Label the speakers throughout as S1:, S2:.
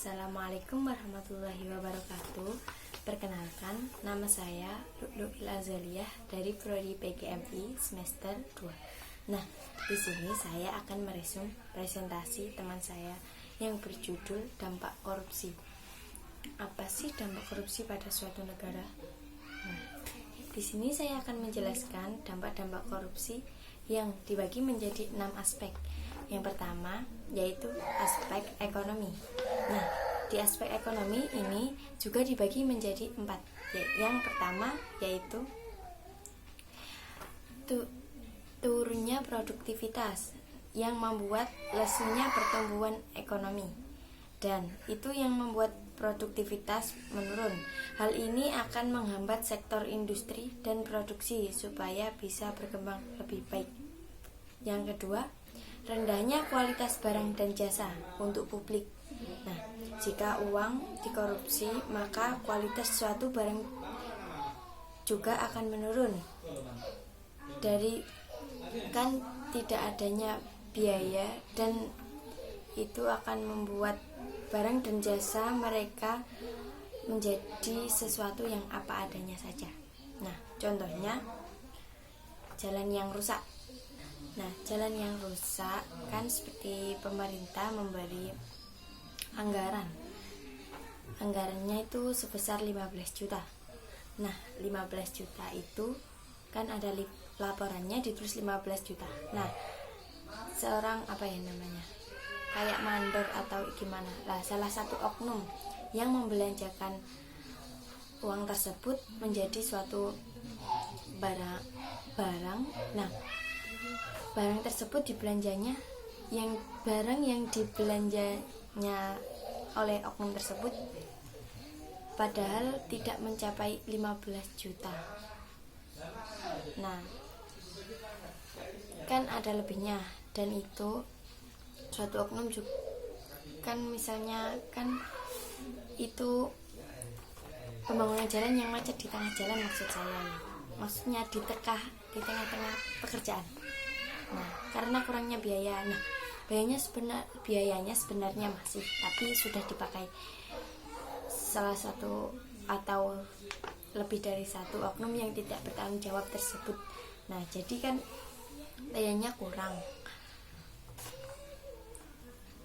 S1: Assalamualaikum warahmatullahi wabarakatuh. Perkenalkan, nama saya Lu'lu'il Azaliyah dari Prodi PGMI semester 2. Nah, di sini saya akan meresum presentasi teman saya yang berjudul dampak korupsi. Apa sih dampak korupsi pada suatu negara? Nah, di sini saya akan menjelaskan dampak-dampak korupsi yang dibagi menjadi 6 aspek. Yang pertama yaitu aspek ekonomi. Nah, di aspek ekonomi ini juga dibagi menjadi 4. Yang pertama yaitu turunnya produktivitas yang membuat lesunya pertumbuhan ekonomi, dan itu yang membuat produktivitas menurun. Hal ini akan menghambat sektor industri dan produksi supaya bisa berkembang lebih baik. Yang kedua, rendahnya kualitas barang dan jasa untuk publik. Nah, jika uang dikorupsi, maka kualitas suatu barang juga akan menurun. Dari kan tidak adanya biaya, dan itu akan membuat barang dan jasa mereka menjadi sesuatu yang apa adanya saja. Nah, contohnya jalan yang rusak. Nah, jalan yang rusak kan seperti pemerintah memberi anggarannya itu sebesar 15 juta. Nah, 15 juta itu kan ada laporannya ditulis 15 juta. Nah, seorang kayak mandor atau gimana lah, salah satu oknum yang membelanjakan uang tersebut menjadi suatu barang. Nah, barang tersebut dibelanjanya, barang yang dibelanjanya oleh oknum tersebut padahal tidak mencapai 15 juta. Nah, kan ada lebihnya, dan itu suatu oknum juga kan, misalnya kan itu pembangunan jalan yang macet di tengah jalan, maksudnya di tengah-tengah pekerjaan. Nah, karena kurangnya biaya. Nah, biayanya sebenarnya masih, tapi sudah dipakai salah satu atau lebih dari satu oknum yang tidak bertanggung jawab tersebut. Nah, jadi kan biayanya kurang.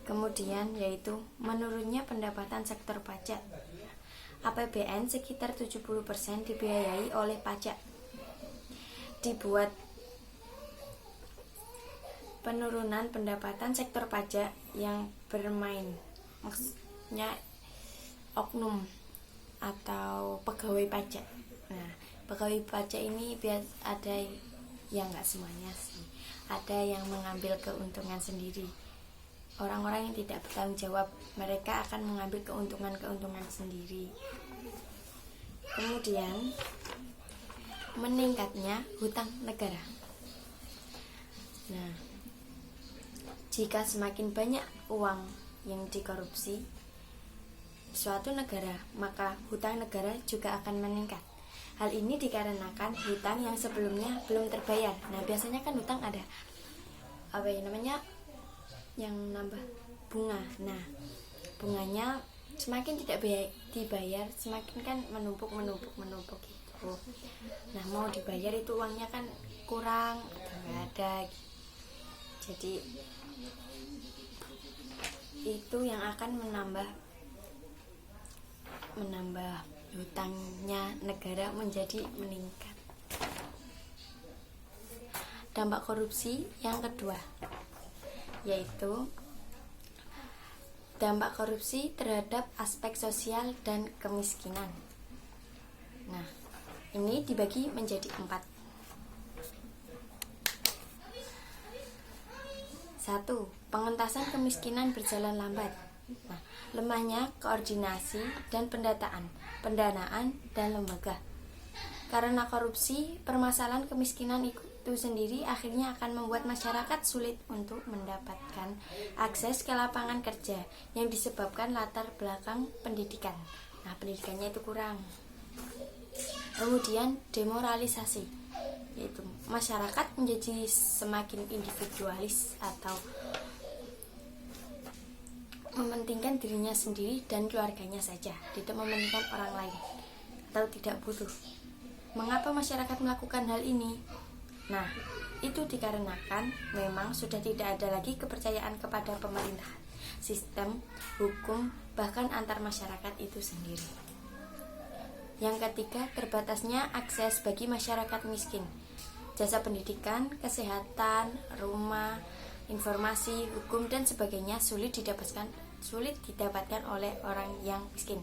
S1: Kemudian yaitu menurunnya pendapatan sektor pajak. APBN sekitar 70% dibiayai oleh pajak. Dibuat penurunan pendapatan sektor pajak yang bermain, maksudnya oknum atau pegawai pajak. Nah, pegawai pajak ini ada yang nggak semuanya sih, ada yang mengambil keuntungan sendiri. Orang-orang yang tidak bertanggung jawab, mereka akan mengambil keuntungan sendiri. Kemudian meningkatnya hutang negara. Nah, jika semakin banyak uang yang dikorupsi suatu negara, maka hutang negara juga akan meningkat. Hal ini dikarenakan hutang yang sebelumnya belum terbayar. Nah, biasanya kan hutang ada yang nambah bunga. Nah, bunganya semakin tidak dibayar, semakin kan menumpuk gitu. Nah, mau dibayar itu uangnya kan kurang atau nggak ada. Jadi itu yang akan menambah hutangnya negara menjadi meningkat. Dampak korupsi yang kedua yaitu dampak korupsi terhadap aspek sosial dan kemiskinan. Nah, ini dibagi menjadi 4. 1. Pengentasan kemiskinan berjalan lambat. Nah, lemahnya koordinasi dan pendanaan dan lembaga. Karena korupsi, permasalahan kemiskinan itu sendiri akhirnya akan membuat masyarakat sulit untuk mendapatkan akses ke lapangan kerja yang disebabkan latar belakang pendidikan. Nah, pendidikannya itu kurang. Kemudian demoralisasi, yaitu masyarakat menjadi semakin individualis atau mementingkan dirinya sendiri dan keluarganya saja, tidak mementingkan orang lain atau tidak butuh. Mengapa masyarakat melakukan hal ini? Nah, itu dikarenakan memang sudah tidak ada lagi kepercayaan kepada pemerintahan, sistem, hukum, bahkan antar masyarakat itu sendiri. Yang ketiga, terbatasnya akses bagi masyarakat miskin. Jasa pendidikan, kesehatan, rumah, informasi, hukum, dan sebagainya sulit didapatkan oleh orang yang miskin.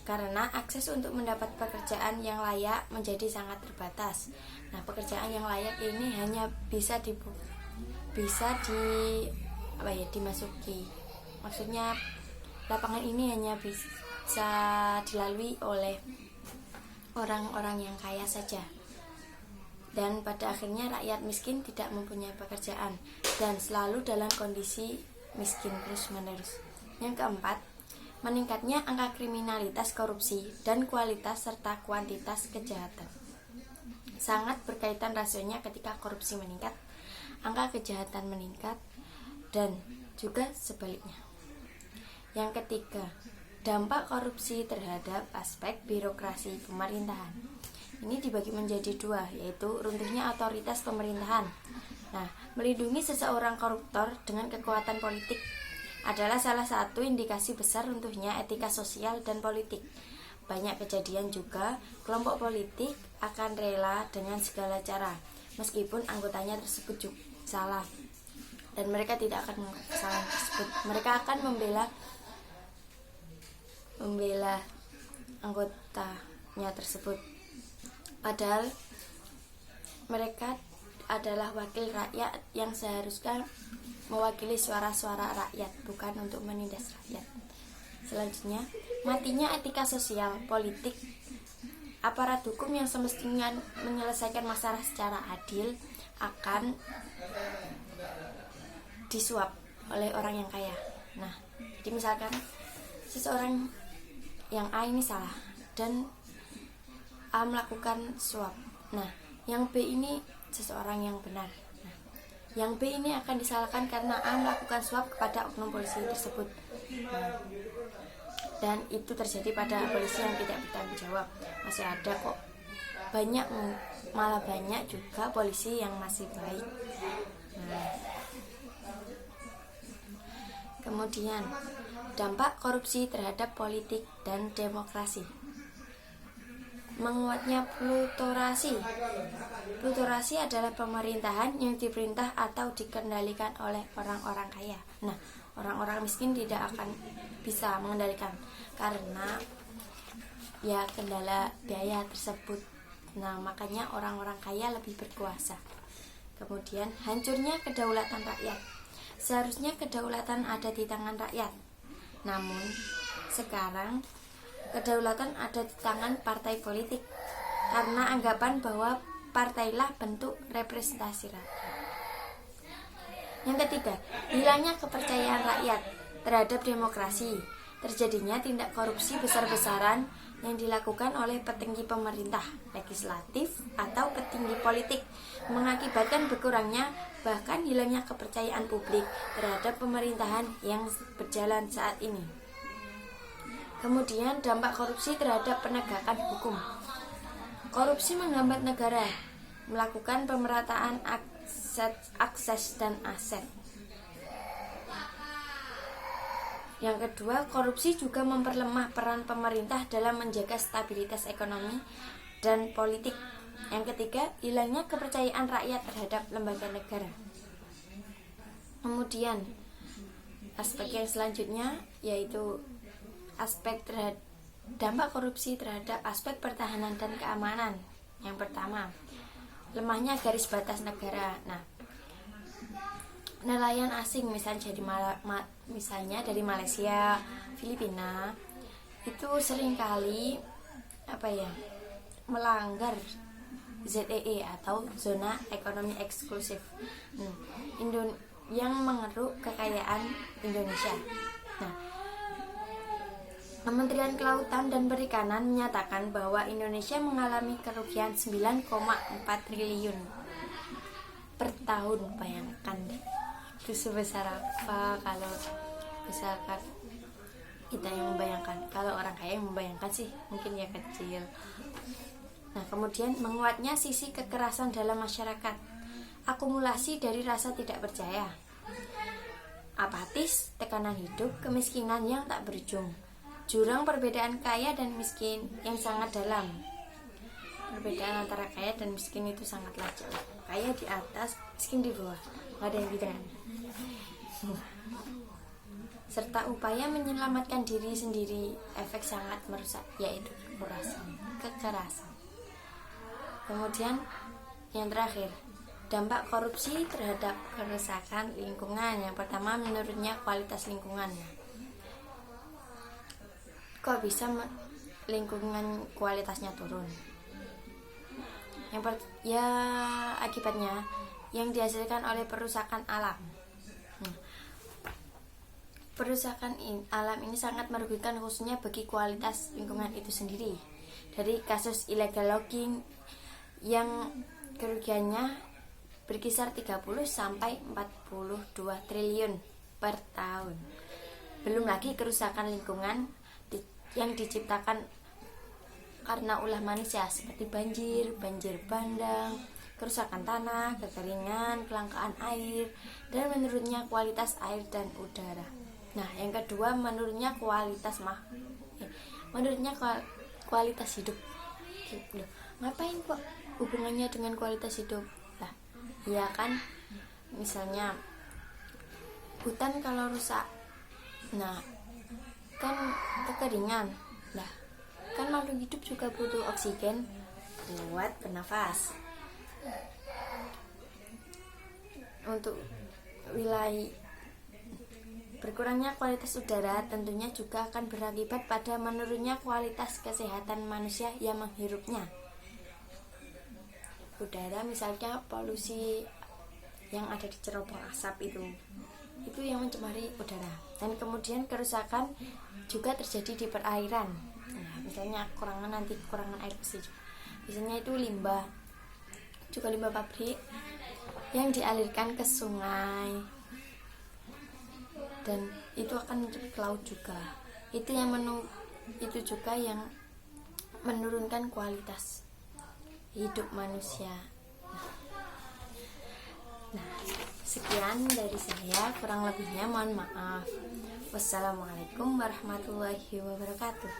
S1: Karena akses untuk mendapat pekerjaan yang layak menjadi sangat terbatas. Nah, pekerjaan yang layak ini hanya bisa dimasuki. Maksudnya lapangan ini hanya bisa dilalui oleh orang-orang yang kaya saja. Dan pada akhirnya rakyat miskin tidak mempunyai pekerjaan dan selalu dalam kondisi miskin terus-menerus. Yang keempat, meningkatnya angka kriminalitas, korupsi, dan kualitas serta kuantitas kejahatan. Sangat berkaitan rasionya. Ketika korupsi meningkat, angka kejahatan meningkat, dan juga sebaliknya. Yang ketiga, dampak korupsi terhadap aspek birokrasi pemerintahan. Ini dibagi menjadi dua, yaitu runtuhnya otoritas pemerintahan. Nah, melindungi seseorang koruptor dengan kekuatan politik adalah salah satu indikasi besar runtuhnya etika sosial dan politik. Banyak kejadian juga kelompok politik akan rela dengan segala cara, meskipun anggotanya tersebut juga salah, dan mereka tidak akan mengaku kesalahan tersebut. Mereka akan membela anggotanya tersebut, padahal mereka adalah wakil rakyat yang seharusnya mewakili suara-suara rakyat, bukan untuk menindas rakyat. Selanjutnya, matinya etika sosial, politik. Aparat hukum yang semestinya menyelesaikan masalah secara adil akan disuap oleh orang yang kaya. Nah, jadi misalkan seseorang yang A ini salah dan A melakukan suap. Nah, yang B ini seseorang yang benar. Nah, yang B ini akan disalahkan karena A melakukan suap kepada oknum polisi tersebut. Nah, dan itu terjadi pada polisi yang tidak bertanggung jawab. Masih ada kok malah banyak juga polisi yang masih baik. Nah, kemudian dampak korupsi terhadap politik dan demokrasi. Menguatnya plutokrasi. Plutokrasi adalah pemerintahan yang diperintah atau dikendalikan oleh orang-orang kaya. Nah, orang-orang miskin tidak akan bisa mengendalikan karena ya kendala biaya tersebut. Nah, makanya orang-orang kaya lebih berkuasa. Kemudian hancurnya kedaulatan rakyat. Seharusnya kedaulatan ada di tangan rakyat. Namun sekarang kedaulatan ada di tangan partai politik karena anggapan bahwa partailah bentuk representasi rakyat. Yang ketiga, hilangnya kepercayaan rakyat terhadap demokrasi. Terjadinya tindak korupsi besar-besaran yang dilakukan oleh petinggi pemerintah, legislatif, atau petinggi politik, mengakibatkan berkurangnya bahkan hilangnya kepercayaan publik terhadap pemerintahan yang berjalan saat ini. Kemudian dampak korupsi terhadap penegakan hukum. Korupsi menghambat negara melakukan pemerataan akses dan aset. Yang kedua, korupsi juga memperlemah peran pemerintah dalam menjaga stabilitas ekonomi dan politik. Yang ketiga, hilangnya kepercayaan rakyat terhadap lembaga negara. Kemudian, aspek yang selanjutnya yaitu aspek terhadap dampak korupsi terhadap aspek pertahanan dan keamanan. Yang pertama, lemahnya garis batas negara. Nah, nelayan asing misalnya dari Malaysia, Filipina itu seringkali melanggar ZEE atau zona ekonomi eksklusif yang mengeruk kekayaan Indonesia. Nah, Kementerian Kelautan dan Perikanan menyatakan bahwa Indonesia mengalami kerugian 9,4 triliun per tahun. Bayangkan itu sebesar apa kalau misalkan kita yang membayangkan. Kalau orang kaya yang membayangkan sih mungkin ya kecil. Nah, kemudian menguatnya sisi kekerasan dalam masyarakat, akumulasi dari rasa tidak percaya, apatis, tekanan hidup, kemiskinan yang tak berujung, jurang perbedaan kaya dan miskin yang sangat dalam. Perbedaan antara kaya dan miskin itu sangatlah jauh. Kaya di atas, miskin di bawah, nggak ada yang bidan. Serta upaya menyelamatkan diri sendiri, efek sangat merusak, yaitu kekerasan. Kemudian yang terakhir, dampak korupsi terhadap kerusakan lingkungan. Yang pertama, menurunnya kualitas lingkungan. Kok bisa lingkungan kualitasnya turun? Akibatnya yang dihasilkan oleh perusakan alam. Perusakan alam ini sangat merugikan khususnya bagi kualitas lingkungan itu sendiri. Dari kasus illegal logging yang kerugiannya berkisar 30 sampai 42 triliun per tahun. Belum lagi kerusakan lingkungan yang diciptakan karena ulah manusia seperti banjir bandang, kerusakan tanah, kekeringan, kelangkaan air, dan menurunnya kualitas air dan udara. Nah, yang kedua, menurunnya kualitas hidup. Loh, ngapain kok hubungannya dengan kualitas hidup? Lah, iya kan, misalnya hutan kalau rusak, nah kan kekeringan. Nah, kan makhluk hidup juga butuh oksigen buat bernafas. Untuk wilayah berkurangnya kualitas udara tentunya juga akan berakibat pada menurunnya kualitas kesehatan manusia yang menghirupnya. Udara misalnya polusi yang ada di cerobong asap itu yang mencemari udara. Dan kemudian kerusakan juga terjadi di perairan. Nah, misalnya kekurangan air bersih. Biasanya itu limbah pabrik yang dialirkan ke sungai, dan itu akan ke laut juga. Itu juga yang menurunkan kualitas hidup manusia. Nah, sekian dari saya, kurang lebihnya mohon maaf. Wassalamualaikum warahmatullahi wabarakatuh.